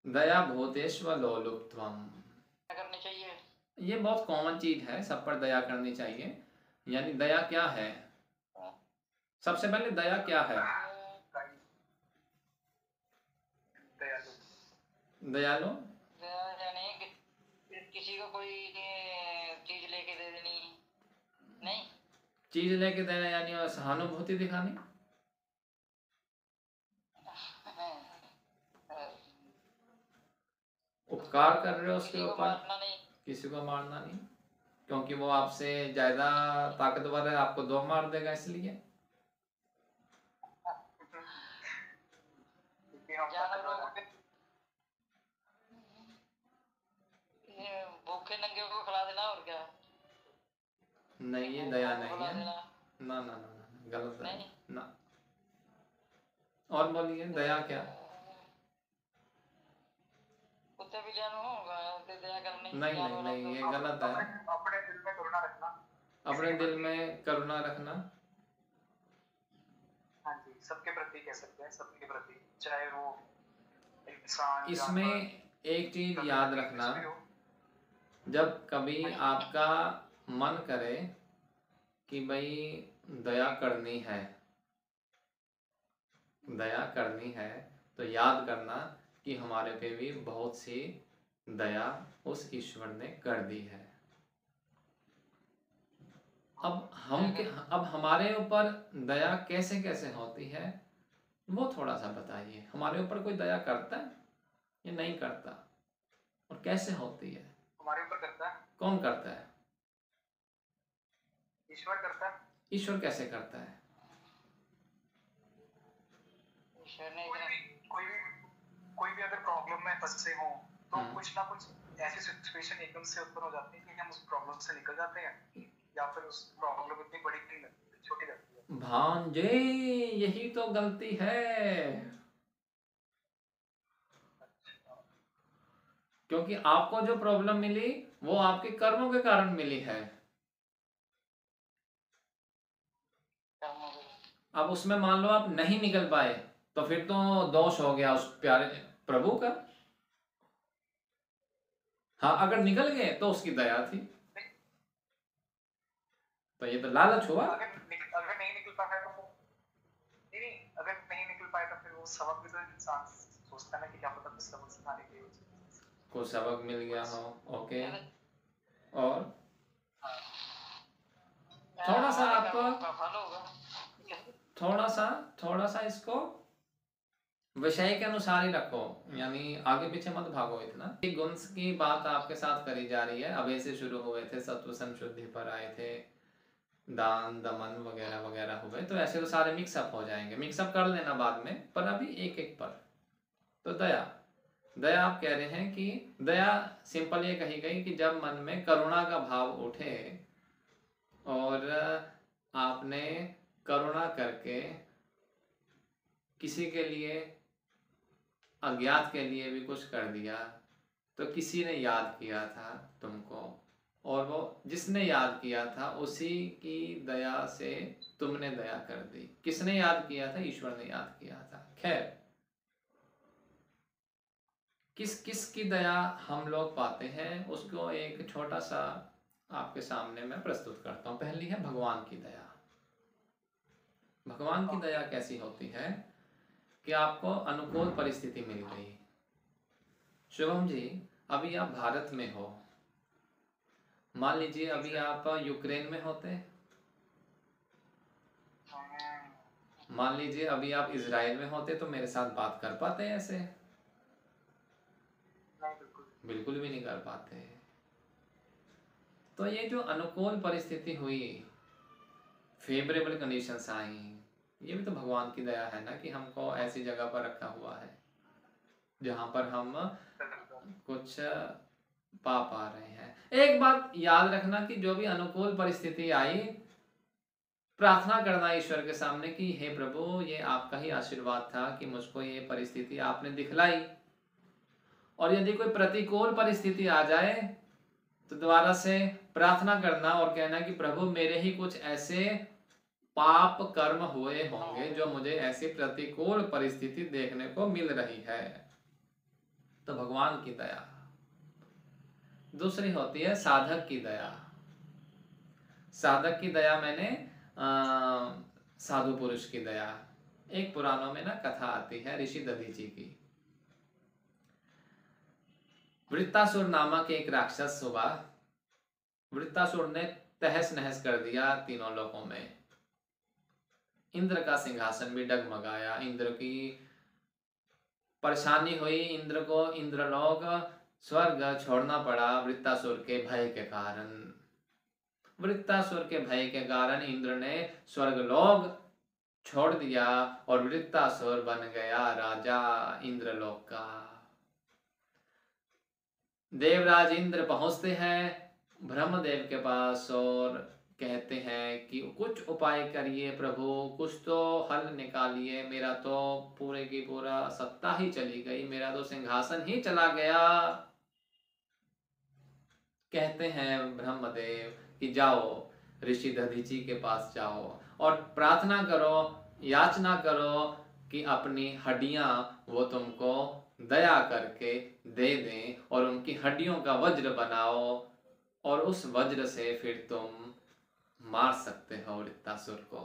दया भूतेष्व लोलुप्त्वम्। करनी चाहिए। ये बहुत कॉमन चीज है, सब पर दया करनी चाहिए। यानी दया क्या है? सबसे पहले दया क्या है? दयालु यानी किसी को कोई चीज लेके दे देनी, नहीं चीज लेके देना यानी सहानुभूति दिखानी। उपकार कर रहे हो उसके ऊपर, किसी को मारना नहीं, क्योंकि वो आपसे ज्यादा ताकतवर है, आपको दो मार देगा इसलिए। भूखे नंगे को खिला देना, और क्या? नहीं, ये दया नहीं है। ना ना ना ना, गलत है ना। और बोलिए दया क्या? कुत्ते भी दया करनी। नहीं नहीं नहीं, ये गलत है। अपने दिल में करुणा रखना। अपने दिल में करुणा रखना। हाँ जी, सबके प्रति कह सकते हैं, सबके प्रति, चाहे वो इंसान। इसमें एक चीज याद रखना, जब कभी आपका मन करे कि भाई दया करनी है, दया करनी है, तो याद करना कि हमारे पे भी बहुत सी दया उस ईश्वर ने कर दी है। अब हमारे ऊपर दया कैसे कैसे होती है वो थोड़ा सा बताइए। हमारे ऊपर कोई दया करता है या नहीं करता, और कैसे होती है? हमारे ऊपर करता है। कौन करता है? ईश्वर करता है। ईश्वर कैसे करता है? ईश्वर ने कोई भी अगर प्रॉब्लम में फंसे हो तो कुछ ना कुछ ऐसी सिचुएशन एकदम से उत्पन्न हो जाती है कि हम उस प्रॉब्लम से निकल जाते हैं, या फिर उस प्रॉब्लम इतनी बड़ी नहीं लगती, छोटी लगती है। भांजे, यही तो गलती है। क्योंकि आपको जो प्रॉब्लम मिली वो आपके कर्मों के कारण मिली है। अब उसमें मान लो आप नहीं निकल पाए, तो फिर तो दोष हो गया उस प्यारे प्रभु का। हाँ, अगर निकल गए तो उसकी दया थी, तो ये तो लालच हुआ। अगर नहीं निकल पाया तो नहीं, अगर नहीं निकल पाया तो फिर वो सबक भी तो इंसान सोचता है ना कि क्या पता कुछ सबक सिखाने के लिए कुछ सबक मिल गया हो। ओके, और थोड़ा सा आप थोड़ा सा इसको विषय के अनुसार ही रखो, यानी आगे पीछे मत भागो इतना। गुण की बात आपके साथ करी जा रही है, अब ऐसे शुरू हुए थे, सत्व संशुद्धि पर आए थे, दान दमन वगैरह वगैरह हुए, तो ऐसे तो सारे मिक्सअप हो जाएंगे, मिक्सअप कर लेना बाद में, पर अभी एक एक पर। तो दया आप कह रहे हैं कि दया सिंपल ये कही गई कि जब मन में करुणा का भाव उठे और आपने करुणा करके किसी के लिए, अज्ञात के लिए भी कुछ कर दिया, तो किसी ने याद किया था तुमको, और वो जिसने याद किया था उसी की दया से तुमने दया कर दी। किसने याद किया था? ईश्वर ने याद किया था। खैर, किस किस की दया हम लोग पाते हैं उसको एक छोटा सा आपके सामने मैं प्रस्तुत करता हूँ। पहली है भगवान की दया। भगवान की दया कैसी होती है कि आपको अनुकूल परिस्थिति मिल गई। शुभम जी, अभी आप भारत में हो, मान लीजिए अभी आप यूक्रेन में होते, मान लीजिए अभी आप इजराइल में होते, तो मेरे साथ बात कर पाते ऐसे? बिल्कुल भी नहीं कर पाते। तो ये जो अनुकूल परिस्थिति हुई, फेवरेबल कंडीशंस आई, ये भी तो भगवान की दया है ना, कि हमको ऐसी जगह पर रखा हुआ है जहां पर हम कुछ पा रहे हैं। एक बात याद रखना कि जो भी अनुकूल परिस्थिति आई, प्रार्थना करना ईश्वर के सामने कि हे प्रभु, ये आपका ही आशीर्वाद था कि मुझको ये परिस्थिति आपने दिखलाई, और यदि कोई प्रतिकूल परिस्थिति आ जाए तो दोबारा से प्रार्थना करना और कहना कि प्रभु, मेरे ही कुछ ऐसे पाप कर्म हुए होंगे जो मुझे ऐसी प्रतिकूल परिस्थिति देखने को मिल रही है। तो भगवान की दया। दूसरी होती है साधक की दया। साधक की दया मैंने साधु पुरुष की दया। एक पुराणों में ना कथा आती है ऋषि दधीची की। वृत्तासुर नामक एक राक्षस हुआ। वृत्तासुर ने तहस नहस कर दिया तीनों लोकों में। इंद्र का सिंहासन भी डगमगाया। इंद्र की परेशानी हुई। इंद्र को इंद्रलोक स्वर्ग छोड़ना पड़ा वृत्तासुर के भय के कारण। वृत्तासुर के भय के कारण इंद्र ने स्वर्गलोक छोड़ दिया और वृत्तासुर बन गया राजा इंद्रलोक का। देवराज इंद्र पहुंचते हैं ब्रह्मदेव के पास और कहते हैं कि कुछ उपाय करिए प्रभु, कुछ तो हल निकालिए। मेरा तो पूरे की पूरा सत्ता ही चली गई, मेरा तो सिंहासन ही चला गया। कहते हैं ब्रह्मदेव कि जाओ ऋषि दधीची के पास जाओ और प्रार्थना करो, याचना करो कि अपनी हड्डियां वो तुमको दया करके दे दें और उनकी हड्डियों का वज्र बनाओ और उस वज्र से फिर तुम मार सकते हो वृत्तासुर को।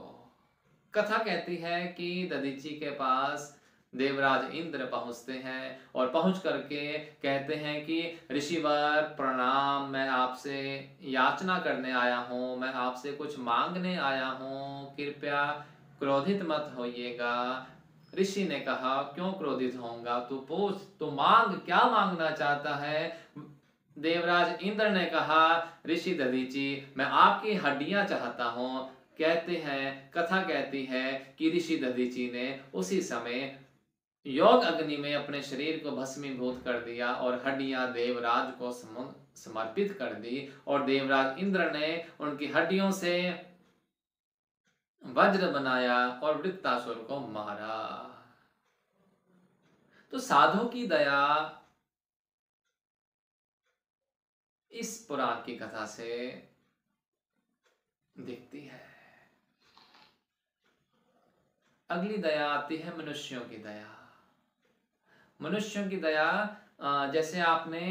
कथा कहती है कि दधीची के पास देवराज इंद्र पहुंचते हैं और पहुंच करके कहते हैं कि ऋषिवर प्रणाम, मैं आपसे याचना करने आया हूँ, मैं आपसे कुछ मांगने आया हूँ, कृपया क्रोधित मत होइएगा। ऋषि ने कहा क्यों क्रोधित होऊंगा, तू पूछ, तू मांग, क्या मांगना चाहता है। देवराज इंद्र ने कहा ऋषि दधीची मैं आपकी हड्डियां चाहता हूँ। कहते हैं, कथा कहती है कि ऋषि दधीची ने उसी समय योग अग्नि में अपने शरीर को भस्मीभूत कर दिया और हड्डियां देवराज को समर्पित कर दी और देवराज इंद्र ने उनकी हड्डियों से वज्र बनाया और वृत्तासुर को मारा। तो साधु की दया इस पुराण की कथा से दिखती है। अगली दया आती है मनुष्यों की दया। मनुष्यों की दया, जैसे आपने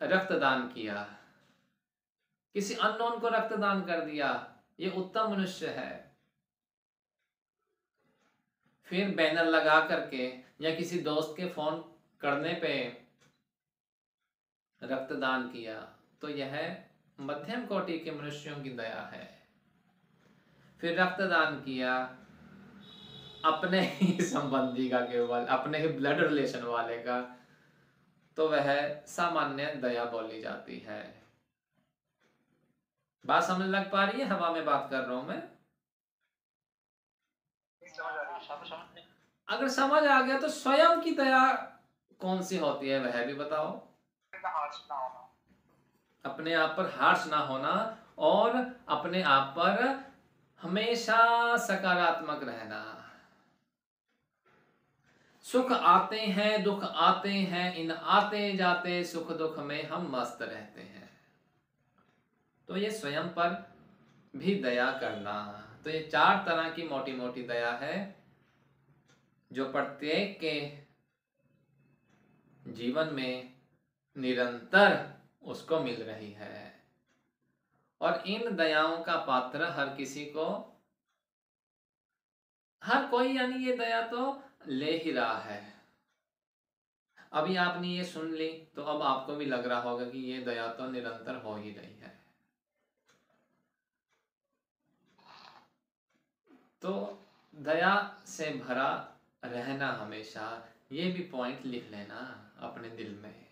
रक्तदान किया, किसी अननोन को रक्तदान कर दिया, ये उत्तम मनुष्य है। फिर बैनर लगा करके या किसी दोस्त के फोन करने पे रक्तदान किया, तो यह मध्यम कोटि के मनुष्यों की दया है। फिर रक्तदान किया अपने ही संबंधी का, केवल अपने ही ब्लड रिलेशन वाले का, तो वह सामान्य दया बोली जाती है। बात समझ लग पा रही है? हवा में बात कर रहा हूं मैं। अगर समझ आ गया तो स्वयं की दया कौन सी होती है वह भी बताओ। अपने आप पर हार्श ना होना और अपने आप पर हमेशा सकारात्मक रहना। सुख आते हैं, दुख आते हैं, इन आते जाते सुख दुख में हम मस्त रहते हैं। तो ये स्वयं पर भी दया करना। तो ये 4 तरह की मोटी मोटी दया है जो प्रत्येक के जीवन में निरंतर उसको मिल रही है और इन दयाओं का पात्र हर किसी को, हर कोई यानी ये दया तो ले ही रहा है। अभी आपने ये सुन ली तो अब आपको भी लग रहा होगा कि ये दया तो निरंतर हो ही रही है। तो दया से भरा रहना हमेशा, ये भी पॉइंट लिख लेना अपने दिल में।